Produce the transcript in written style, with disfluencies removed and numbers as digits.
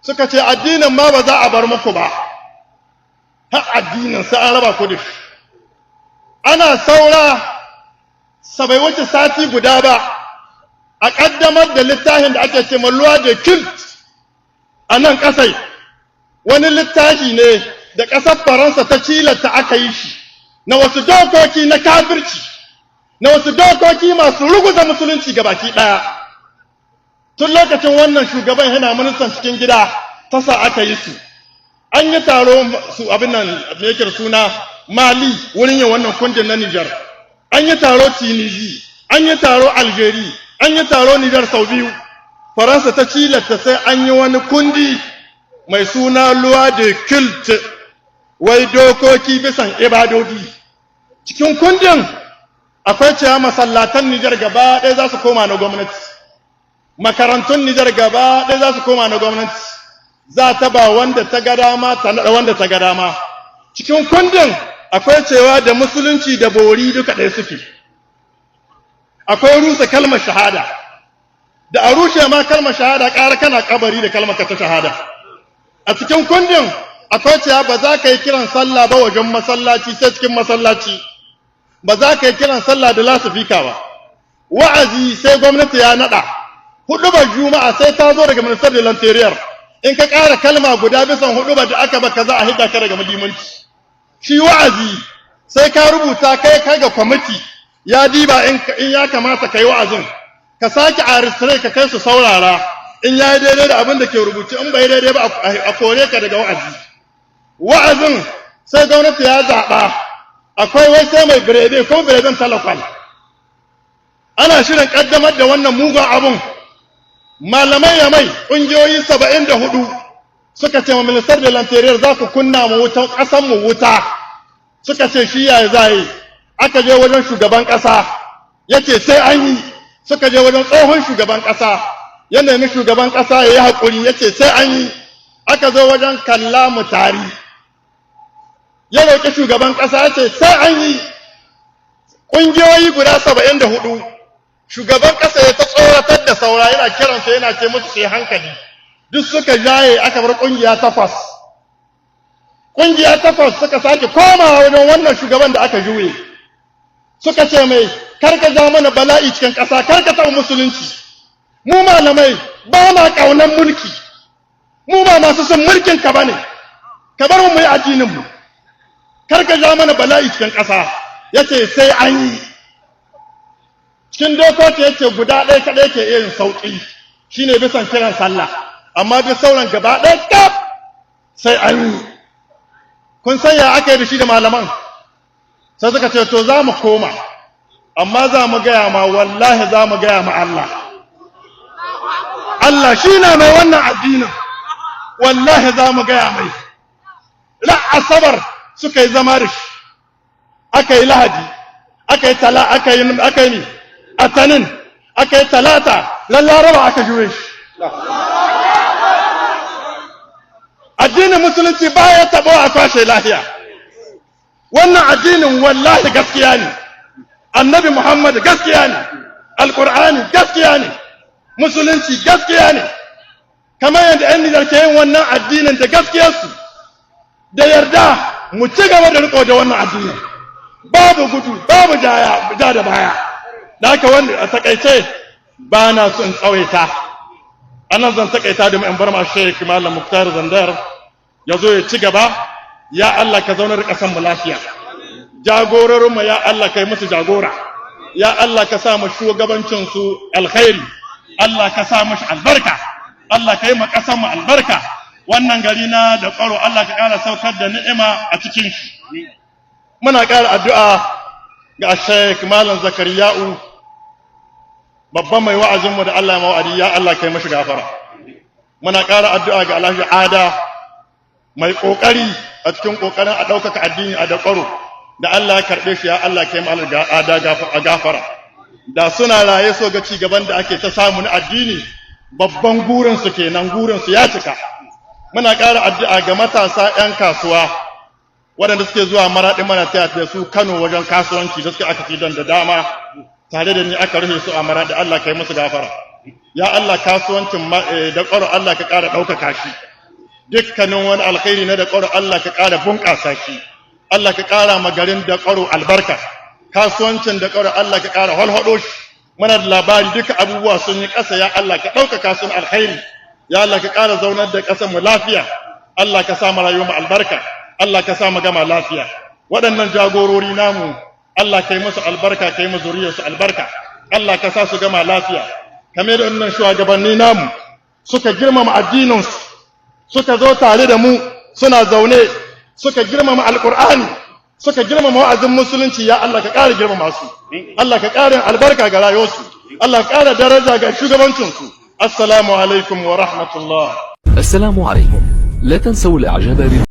suka ce addinin ma ba za a bar muku ba, har addinin sai an raba ku da shi. Ana saura bai wuce sati guda ba a ƙaddamar da littafin da ake ce malluwa da kilt a nan ƙasai. Wani littafi ne da ƙasar Faransa ta cilata aka yi shi na wasu dokoki na kafirci, na wasu dokoki masu ruguza musulunci gabaki ɗaya. Tun lokacin wannan shugaban yana ministan cikin gida ta sa aka yi su. An yi taro su abin nan da yake suna Mali wurin yin wannan kundin na Niger. An yi taro Tunisia, an yi taro Algeria, an yi taro Niger sau biyu. Faransa ta cilata sai an yi wani kundi mai suna loi de culte, wai dokoki bisan ibadodi. Cikin kundin akwai cewa masallatan Niger gaba ɗaya za su koma na gwamnati. Makarantun Niger gaba ɗaya za su koma na gwamnati. Za ta ba wanda ta ga dama, ta naɗa wanda ta ga dama. Cikin kundin akwai cewa da musulunci da bori duka ɗaya suke. Akwai rusa kalmar shahada. Da a rushe ma kalmar shahada ƙara kana kabari da kalmar ta shahada. A cikin kundin akwai cewa ba za ka yi kiran sallah ba wajen masallaci sai cikin masallaci. Ba za ka yi kiran sallah da lasifika ba. Wa'azi sai gwamnati ya naɗa. Huɗubar juma'a sai ta zo daga ministar da lantariyar. In ka ƙara kalma guda bisan huɗubar da aka baka za a hita ka daga mulimanci. Shi wa'azi sai ka rubuta kai ga kwamiti ya diba in ya kamata ka yi wa'azin. Ka sake a ristare ka kai su saurara in ya yi daidai da abin da ke rubuce in bai daidai ba a kore ka daga wa'azi. Wa'azin sai gwamnati ya zaɓa akwai wai sai mai birebe ko bireben talakwal. Ana shirin ƙaddamar da wannan mugun abun. Malamai ya mai ƙungiyoyi 74 suka ce ma ministar da lantariyar za ku kunna mu wutan ƙasan mu wuta. Suka ce shi yaya za yi. Aka je wajen shugaban ƙasa yace sai an yi. Suka je wajen tsohon shugaban ƙasa ya nemi shugaban ƙasa ya yi haƙuri yace sai an yi. Aka zo wajen kalla mu tari ya roƙi shugaban ƙasa yace sai an yi. Ƙungiyoyi guda 74 shugaban ƙasa ya ta tsoratar da saura yana kiransu yana ce musu sai hankali. Duk suka jaye aka bar ƙungiya 8. Ƙungiya 8 suka sake komawa wajen wannan shugaban da aka juye. Suka ce mai karka ja mana bala'i cikin ƙasa, karka taɓa musulunci. Mu malamai ba ma ƙaunar mulki. Mu ba masu son mulkin ka bane. Ka bar mu yi addinin mu. Karka ja mana bala'i cikin ƙasa. Yace sai an yi. Cikin dokoki yake guda ɗaya kaɗai ke yin sauƙi shine bisan kiran sallah, amma bi sauran gaba ɗaya kaf sai an yi. Kun san ya aka yi da shi da malaman? Sai suka ce to za mu koma, amma za mu gaya ma wallahi za mu gaya ma Allah. Allah shi na mai wannan addinin, wallahi za mu gaya mai. Asabar suka yi zama da shi, aka yi Lahadi, aka yi Atanin, aka yi Talata, Laraba aka juye shi. Addinin musulunci ba ya taɓo a kwashe lahiya. Wannan addinin wallahi gaskiya ne. Annabi Muhammad gaskiya ne. Alƙur'ani gaskiya ne. Musulunci gaskiya ne. Kamar yadda ‘yan Nijar ke yin wannan addinin da gaskiyarsu, da yarda mu ci gaba da riƙo da wannan addinin. Babu gudu, babu ja da baya. Da haka wanda a takaice ba na son tsawaita. Anan zan takaita da in bar ma Sheikh Malam Muktar Zandar ya zo ya ci gaba. Ya Allah ka zaunar ƙasar mu lafiya. Jagororin mu ya Allah kai musu jagora. Ya Allah ka sa mu shugabancin su alkhairi. Allah ka sa mushi albarka. Allah kai mu ƙasar mu albarka. Wannan gari na da ƙwaro Allah ka ƙara saukar da ni'ima a cikin shi. Muna ƙara addu'a ga Sheikh Malam Zakariya'u babban mai wa'azin mu da Allah ya mawadi ya Allah kai mashi gafara. Muna ƙara addu'a ga Alhaji Ada mai kokari a cikin kokarin a ɗaukaka addini a daƙwaro da Allah ya karɓe shi ya Allah kai mu Ada gafara. Da suna raye so ga ci gaban da ake ta samu na addini babban gurin su kenan, gurin su ya cika. Muna ƙara addu'a ga matasa 'yan kasuwa waɗanda suke zuwa Maraɗi mana taya da su Kano wajen kasuwanci da suke aka fi don da dama tare da ni aka rufe su a Maraɗi. Allah kai musu gafara. Ya Allah kasuwancin da ƙwaro Allah ka ƙara ɗaukaka shi. dukkanin wani alkhairi na da ƙwaro Allah ka ƙara bunƙasa shi, Allah ka ƙara ma garin da ƙwaro albarka, kasuwancin da ƙwaro Allah ka ƙara halhaɗo shi. Muna da labari duka abubuwa sun yi ƙasa, ya Allah ka ɗaukaka sun alkhairi, ya Allah ka ƙara zaunar da ƙasar mu lafiya, Allah ka sa mu rayuwar mu albarka, Allah ka sa mu gama lafiya. Waɗannan jagorori namu Allah ka yi musu albarka, ka yi mu zuriyarsu albarka, Allah ka sa su gama lafiya. Kamar da wannan shugabanni namu suka girmama addininsu, suka zo tare da mu suna zaune, suka girmama alƙur'ani, suka girmama wa'azin musulunci, ya Allah ka ƙara girmama su, Allah ka ƙara albarka ga rayuwarsu, Allah ka ƙara daraja ga shugabancinsu. Assalamu alaikum wa rahmatullah. السلام عليكم. لا تنسوا الاعجاب